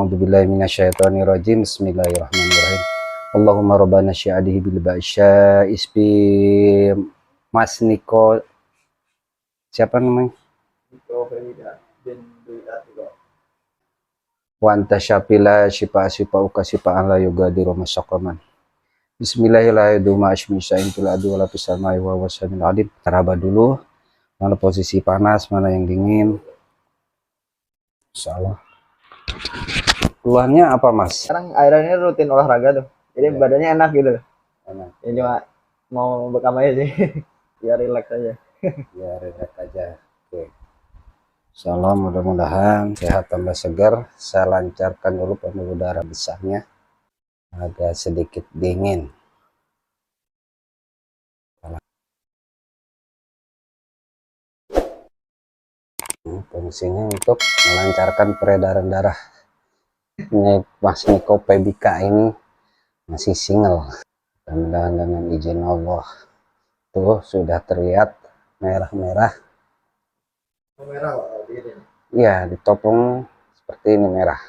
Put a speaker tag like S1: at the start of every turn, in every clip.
S1: A'udzubillahi minasyaitonirrajim. Bismillahirrahmanirrahim. Allahumma rabbana syi'adihi bil ba'sya isbi Mas Niko, siapa namanya?
S2: Niko Felida bin Duidat juga.
S1: Wa anta syafila syifa syifa uka syifa la yugadiru masyaqaman. Bismillahirrahmanirrahim. Wa la tusamai wa wasamil adim. Teraba dulu mana posisi panas, mana yang dingin. Insyaallah. Keluhannya apa, Mas?
S2: Sekarang akhirnya rutin olahraga tuh, jadi badannya enak gitu.
S1: Enak.
S2: Ini cuma mau bekam aja sih, biar rileks aja.
S1: Ya, relax aja. Oke. Insyaallah mudah-mudahan sehat tambah segar. Saya lancarkan dulu pembuluh darah besarnya. Agak sedikit dingin. Fungsinya untuk melancarkan peredaran darah. Ini Mas Niko Pebika ini masih single. Mudah-mudahan dengan izin Allah tuh sudah terlihat merah-merah.
S2: Merah Pak, ini.
S1: Iya, ditopong seperti ini merah.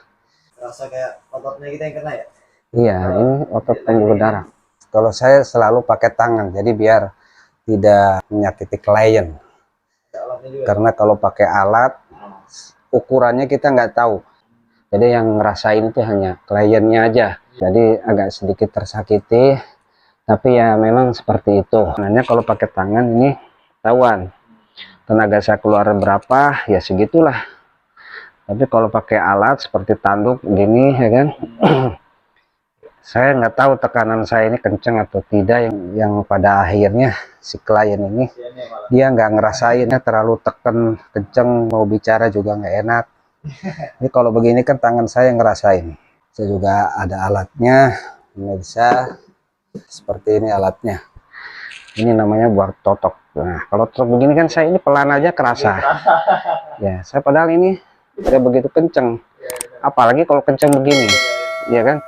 S2: Rasa kayak ototnya kita yang kena ya?
S1: Iya, ini otot pembuluh darah. Kalau saya selalu pakai tangan, jadi biar tidak menyakiti klien. Karena kalau pakai alat, ukurannya kita nggak tahu. Jadi yang ngerasain itu hanya kliennya aja. Jadi agak sedikit tersakiti. Tapi ya memang seperti itu. Sebenarnya kalau pakai tangan ini ketahuan. Tenaga saya keluar berapa, ya segitulah. Tapi kalau pakai alat seperti tanduk gini, ya kan, saya nggak tahu tekanan saya ini kenceng atau tidak. Yang pada akhirnya si klien ini dia nggak ngerasainnya, terlalu tekan kenceng, mau bicara juga nggak enak. Ini kalau begini kan tangan saya ngerasain. Saya juga ada alatnya, bisa seperti ini alatnya. Ini namanya buat totok. Nah, kalau totok begini kan saya ini pelan aja kerasa. Ya, saya padahal ini tidak begitu kenceng. Apalagi kalau kenceng begini, ya kan?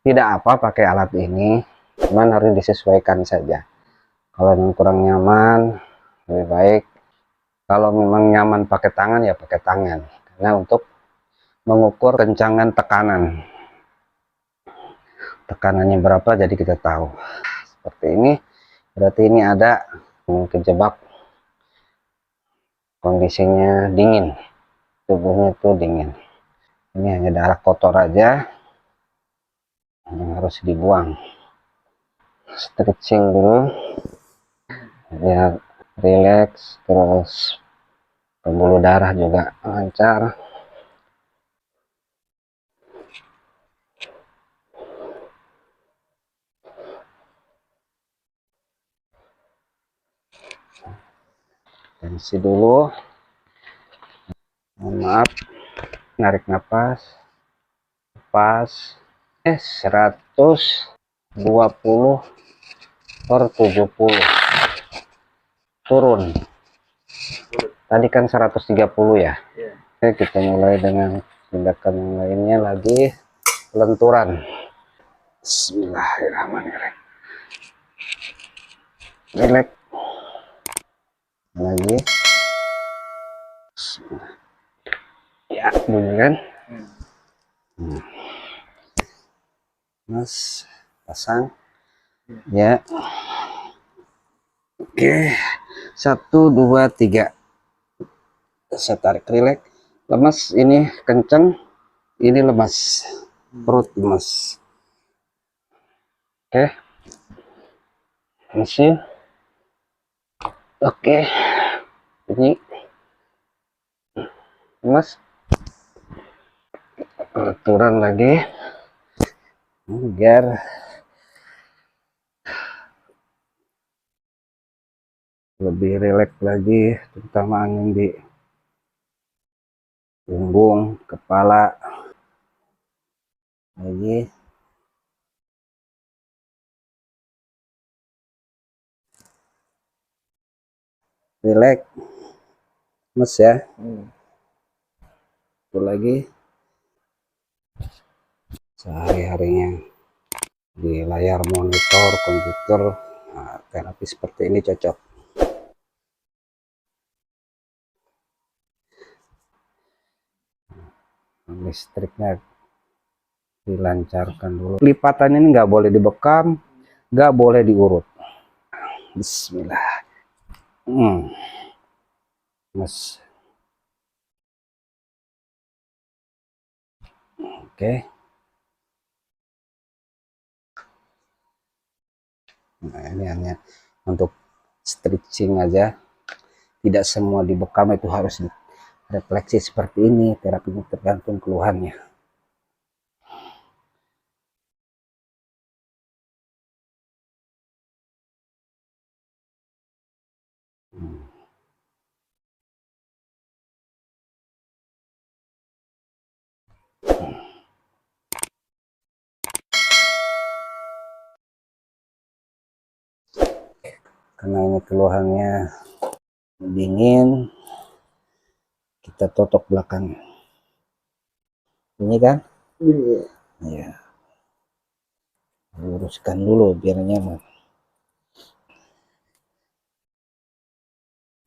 S1: Tidak apa pakai alat ini, cuman harus disesuaikan saja. Kalau memang kurang nyaman, lebih baik. Kalau memang nyaman pakai tangan, ya pakai tangan. Karena untuk mengukur kencangan tekanan. Tekanannya berapa, jadi kita tahu. Seperti ini, berarti ini ada kejebak. Kondisinya dingin. Tubuhnya itu dingin. Ini hanya darah kotor aja yang harus dibuang. Stretching dulu biar relax, terus pembuluh darah juga lancar. Tensi dulu, mohon maaf, narik nafas, lepas, 120/70 turun. Tadi kan 130 ya. Oke, kita mulai dengan tindakan yang lainnya lagi, lenturan. Bismillahirrahmanirrahim. Relax lagi. Ya, bunyi kan? Mas pasang ya. Oke, 1 2 3. Saya tarik, relax. Lemas, ini kenceng, ini lemas, perut lemas. Oke, masih oke. Ini lemas, turun lagi biar lebih rileks lagi, terutama angin di punggung, kepala lagi. Rileks, mas ya. Itu lagi sehari-harinya di layar monitor komputer. Nah, terapi seperti ini cocok. Listriknya dilancarkan dulu. Lipatan ini nggak boleh dibekam, nggak boleh diurut. Bismillah. Mas, oke. Nah, ini hanya untuk stretching aja, tidak semua dibekam itu harus refleksi seperti ini. Terapinya tergantung keluhannya. Karena ini keluhannya dingin, kita tutup belakang ini kan. Ya, luruskan dulu biar nyaman.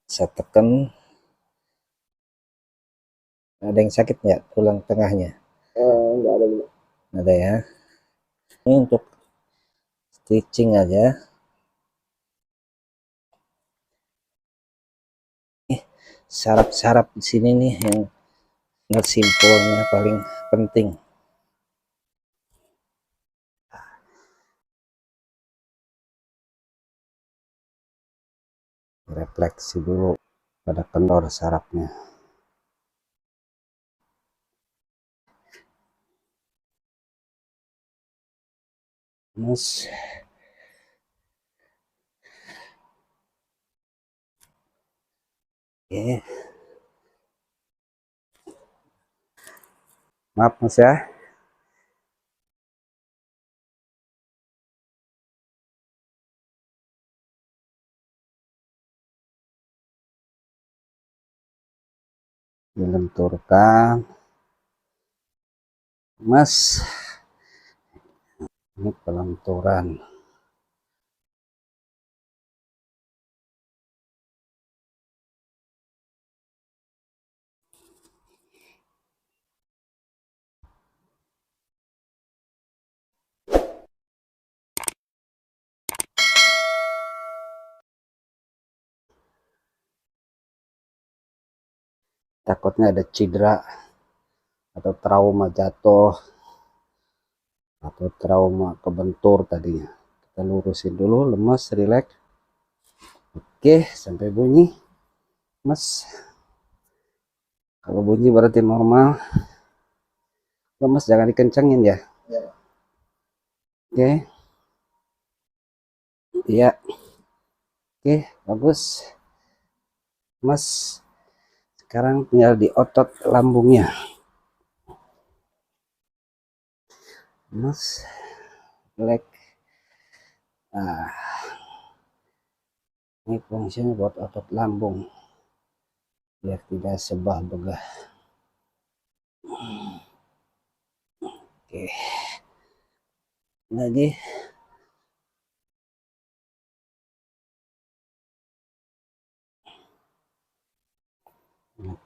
S1: Saya tekan. Ada yang sakit nggak tulang tengahnya?
S2: Enggak ada.
S1: Ada ya. Ini untuk stitching aja. Saraf-saraf di sini nih yang simpulnya paling penting. Refleksi dulu pada kendor sarafnya. Mas, oke. Maaf mas ya. Dilenturkan. Mas, ini pelenturan. Takutnya ada cedera atau trauma jatuh atau trauma kebentur tadinya. Kita lurusin dulu, lemas, rileks. Oke, sampai bunyi. Mas, kalau bunyi berarti normal. Lemas jangan dikencengin ya. Oke. Iya. Oke, bagus. Mas, sekarang tinggal di otot lambungnya. Mas, leg. Nah, ini fungsinya buat otot lambung biar tidak sebah begah. Oke, lagi.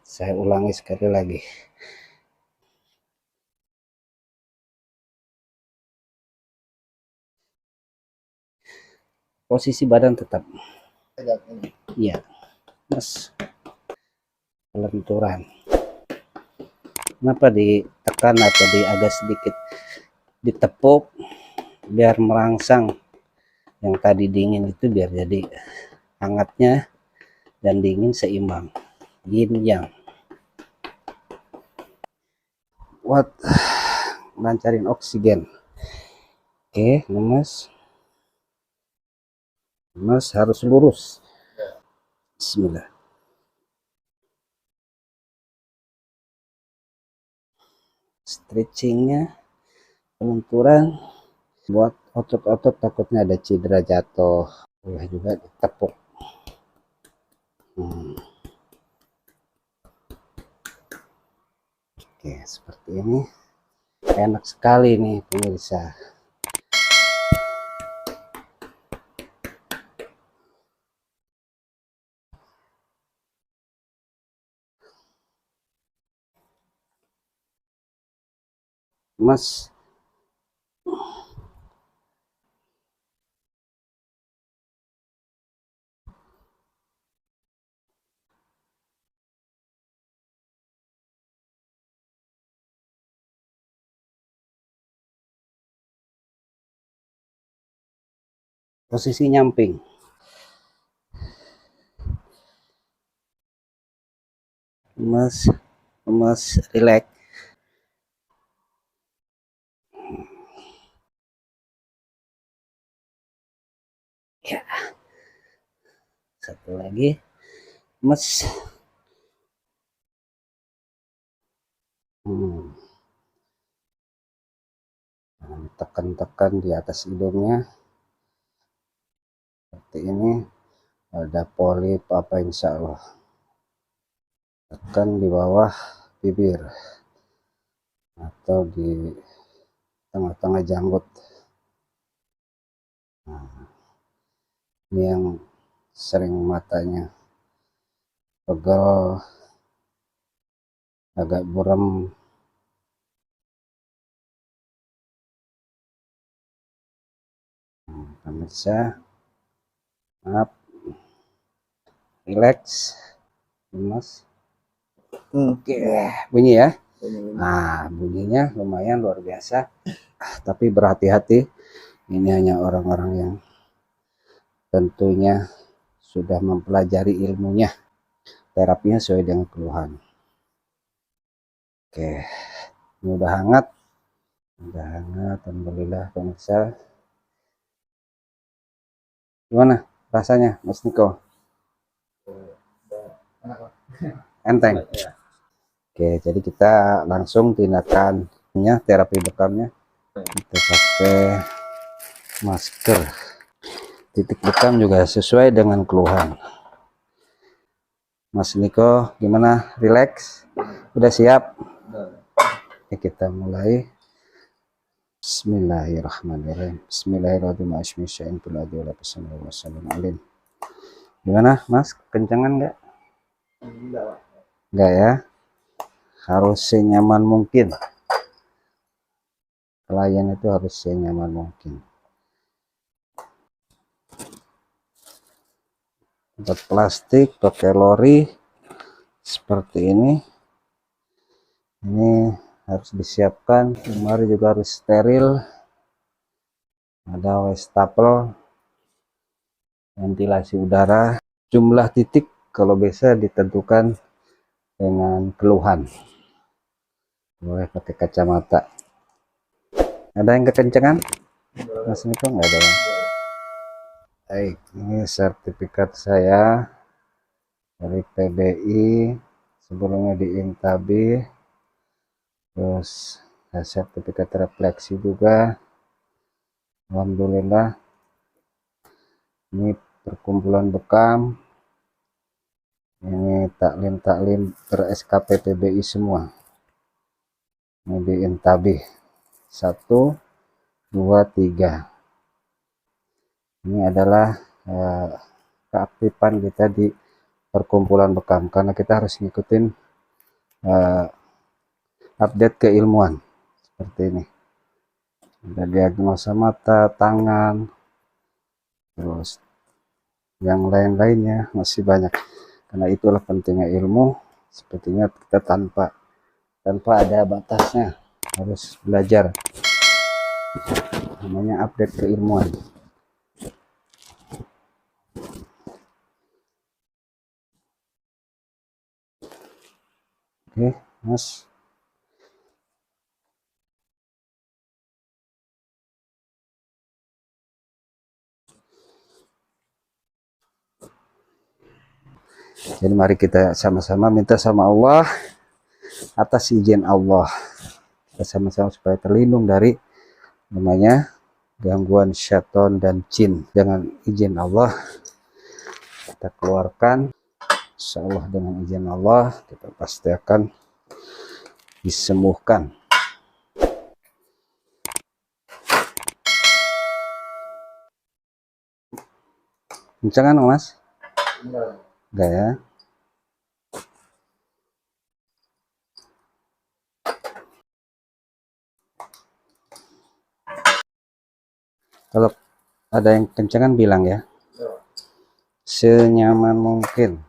S1: Saya ulangi sekali lagi. Posisi badan tetap. Iya, mas. Pelenturan. Kenapa ditekan atau agak sedikit ditepuk biar merangsang yang tadi dingin itu biar jadi hangatnya dan dingin seimbang, yin yang. Buat lancarin oksigen. Oke, lemas harus lurus. Bismillah. Stretchingnya, pelenturan buat otot-otot takutnya ada cedera jatuh, boleh juga ditepuk. Oke, seperti ini enak sekali nih pemirsa. Mas, posisi nyamping. Lemes, relax. Ya, satu lagi, lemes. Tekan-tekan di atas hidungnya seperti ini. Ada polip apa, insya Allah. Tekan di bawah bibir atau di tengah-tengah janggut. Nah, ini yang sering matanya pegel, agak buram. Pemirsa, maaf, relax, lemas. Oke, bunyi ya. Nah, bunyinya lumayan luar biasa, tapi berhati-hati. Ini hanya orang-orang yang tentunya sudah mempelajari ilmunya. Terapinya sesuai dengan keluhan. Oke, ini udah hangat, alhamdulillah pemirsa. Gimana rasanya, Mas Niko? Enteng. Oke, jadi kita langsung tindakannya, terapi bekamnya. Kita pakai masker. Titik bekam juga sesuai dengan keluhan. Mas Niko, gimana? Relax? Udah siap? Oke, kita mulai. Bismillahirrahmanirrahim. Bismillahirrahmanirrahim. Gimana, Mas? Kencangan nggak? Enggak ya? Harus senyaman mungkin. Klien itu harus senyaman mungkin. Buat plastik, pakai lori seperti ini. Ini harus disiapkan. Kemarin juga harus steril. Ada wastafel, ventilasi udara. Jumlah titik kalau bisa ditentukan dengan keluhan. Boleh pakai kacamata. Ada yang kekencangan? Mas Niko nggak ada ya? Baik, ini sertifikat saya dari PBI, sebelumnya di Intabi, terus sertifikat refleksi juga. Alhamdulillah. Ini perkumpulan bekam, ini taklim ber SKP PBI semua. Ini di Intabi 1, 2, 3. Ini adalah keaktifan kita di perkumpulan bekam, karena kita harus ngikutin update keilmuan seperti ini. Ada diagnosa mata, tangan, terus yang lain-lainnya masih banyak. Karena itulah pentingnya ilmu. Sepertinya kita tanpa ada batasnya harus belajar, namanya update keilmuan. Oke, Mas. Jadi mari kita sama-sama minta sama Allah, atas izin Allah, kita sama-sama supaya terlindung dari namanya gangguan syaitan dan jin. Dengan izin Allah kita keluarkan, insya Allah dengan izin Allah kita pasti akan disembuhkan. Kencangan Mas? Enggak ya? Kalau ada yang kencangan bilang ya, senyaman mungkin.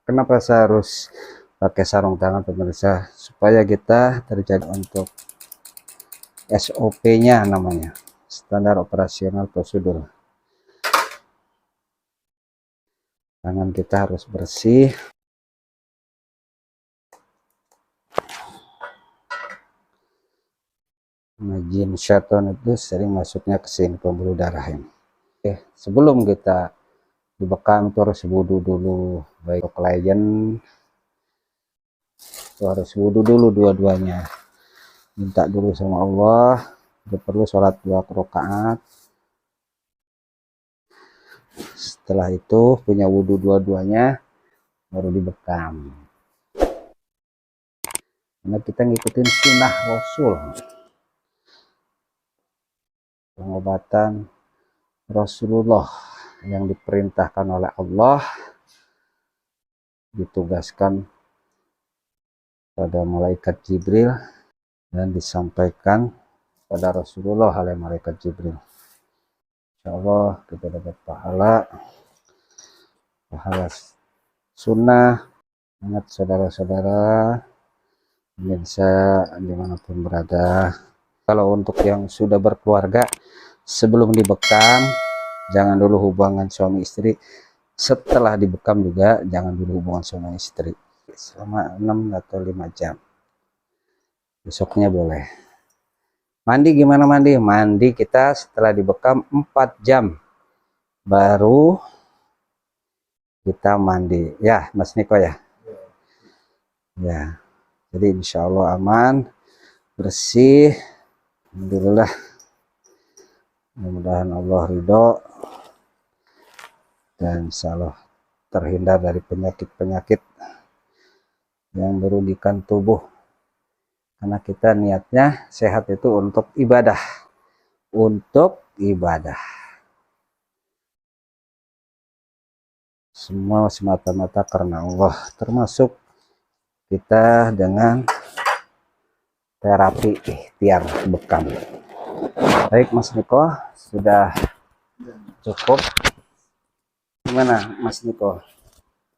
S1: Kenapa saya harus pakai sarung tangan pemirsa? Supaya kita terjaga untuk SOP-nya namanya. standar operasional prosedur. Tangan kita harus bersih. Nah, jin syaitan itu sering masuknya ke sini, pembuluh darah ini. Oke, sebelum kita dibekam itu harus wudhu dulu. Baik klien itu harus wudhu dulu dua-duanya. Minta dulu sama Allah. Tidak perlu sholat 2 rakaat. Setelah itu punya wudhu dua-duanya baru dibekam. Karena kita ngikutin sunnah Rasul. Pengobatan Rasulullah yang diperintahkan oleh Allah, ditugaskan pada malaikat Jibril dan disampaikan pada Rasulullah oleh malaikat Jibril. Insya Allah kita dapat pahala sunnah. Ingat saudara-saudara pemirsa dimanapun berada, kalau untuk yang sudah berkeluarga, sebelum dibekam jangan dulu hubungan suami istri. Setelah dibekam juga jangan dulu hubungan suami istri selama 6 atau 5 jam. Besoknya boleh. Mandi gimana mandi? Mandi kita setelah dibekam 4 jam baru kita mandi. Ya, Mas Niko ya. Ya. Jadi insya Allah aman, bersih. Alhamdulillah. Mudah-mudahan Allah ridho dan insya Allah terhindar dari penyakit-penyakit yang merugikan tubuh. Karena kita niatnya sehat itu untuk ibadah. Untuk ibadah. Semua semata-mata karena Allah. Termasuk kita dengan terapi ikhtiar bekam. Baik Mas Niko, sudah cukup. Gimana Mas Niko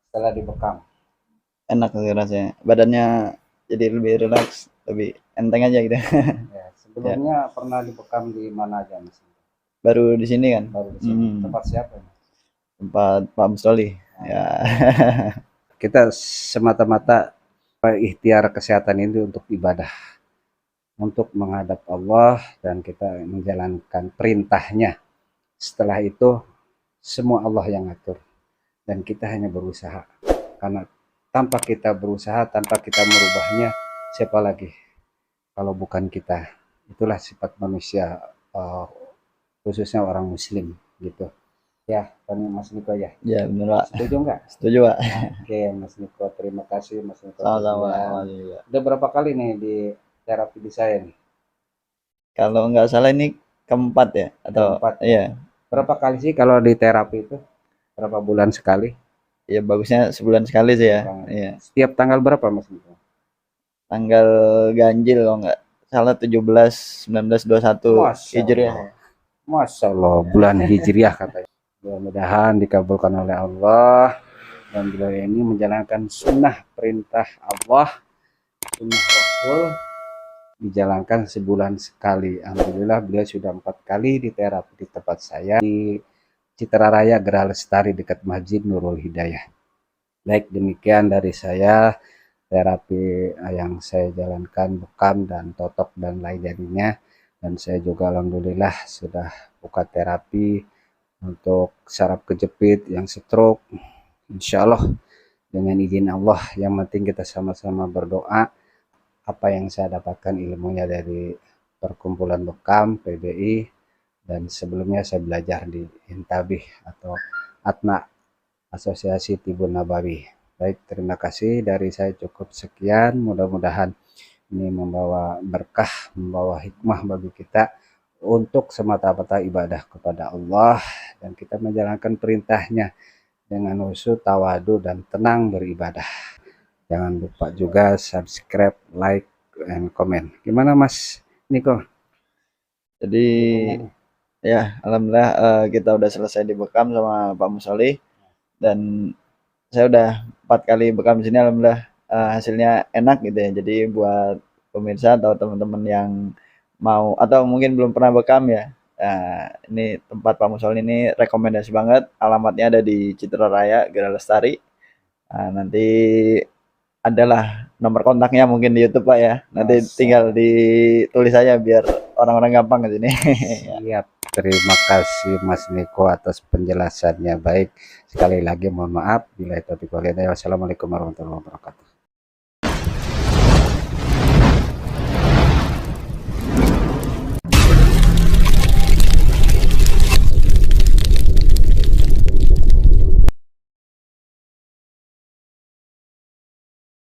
S1: setelah dibekam?
S2: Enak sih rasanya, badannya jadi lebih rileks, lebih enteng aja gitu.
S1: Ya, sebelumnya pernah dibekam di mana aja Mas?
S2: Baru di sini kan,
S1: Baru di sini. Tempat siapa?
S2: tempat Pak Mustoli ya.
S1: Kita semata-mata ikhtiar kesehatan ini untuk ibadah, untuk menghadap Allah dan kita menjalankan perintahnya. Setelah itu semua Allah yang ngatur dan kita hanya berusaha. Karena tanpa kita berusaha, tanpa kita merubahnya, siapa lagi kalau bukan kita? Itulah sifat manusia, khususnya orang muslim gitu ya. Kan Mas Niko ya?
S2: Ya benar Pak.
S1: Setuju nggak?
S2: Setuju Pak.
S1: Oke Mas Niko, terima kasih Mas Niko.
S2: Sama-sama.
S1: Udah berapa kali nih di terapi di saya nih?
S2: Kalau nggak salah ini keempat ya atau
S1: Keempat.
S2: iya.
S1: Berapa kali sih kalau di terapi itu? Berapa bulan sekali?
S2: Ya bagusnya sebulan sekali sih ya. Iya.
S1: Setiap tanggal berapa Mas Niko?
S2: Tanggal ganjil kalau nggak salah 17 19 21 Hijriah.
S1: Masya Allah, bulan Hijriah katanya. Mudah-mudahan dikabulkan oleh Allah dan beliau ini menjalankan sunnah perintah Allah, sunnah Rasul, dijalankan sebulan sekali. Alhamdulillah beliau sudah 4 kali di terapi di tempat saya di Citra Raya Gerah Lestari dekat Masjid Nurul Hidayah. Baik, demikian dari saya terapi yang saya jalankan, bekam dan totok dan lain-lainnya. Dan saya juga alhamdulillah sudah buka terapi untuk saraf kejepit yang stroke. Insya Allah dengan izin Allah, yang penting kita sama-sama berdoa. Apa yang saya dapatkan ilmunya dari perkumpulan bekam PBI, dan sebelumnya saya belajar di Intabih atau Atna, Asosiasi Tibun Nabawi. Baik, terima kasih dari saya cukup sekian. Mudah-mudahan ini membawa berkah, membawa hikmah bagi kita untuk semata-mata ibadah kepada Allah dan kita menjalankan perintahnya dengan khusyuk, tawadu dan tenang beribadah. Jangan lupa juga subscribe, like, and comment. Gimana Mas Niko?
S2: Jadi ya alhamdulillah kita udah selesai dibekam sama Pak Musoli dan saya udah 4 kali bekam di sini. Alhamdulillah hasilnya enak gitu ya. Jadi buat pemirsa atau teman-teman yang mau atau mungkin belum pernah bekam ya, Ini tempat Pak Musoli ini rekomendasi banget. Alamatnya ada di Citra Raya, Gerah Lestari. Nanti adalah nomor kontaknya mungkin di YouTube Pak ya. Nanti tinggal ditulis saja biar orang-orang gampang ke sini.
S1: Siap. Terima kasih Mas Niko atas penjelasannya. Baik, sekali lagi mohon maaf bila itu. Wassalamualaikum warahmatullahi wabarakatuh.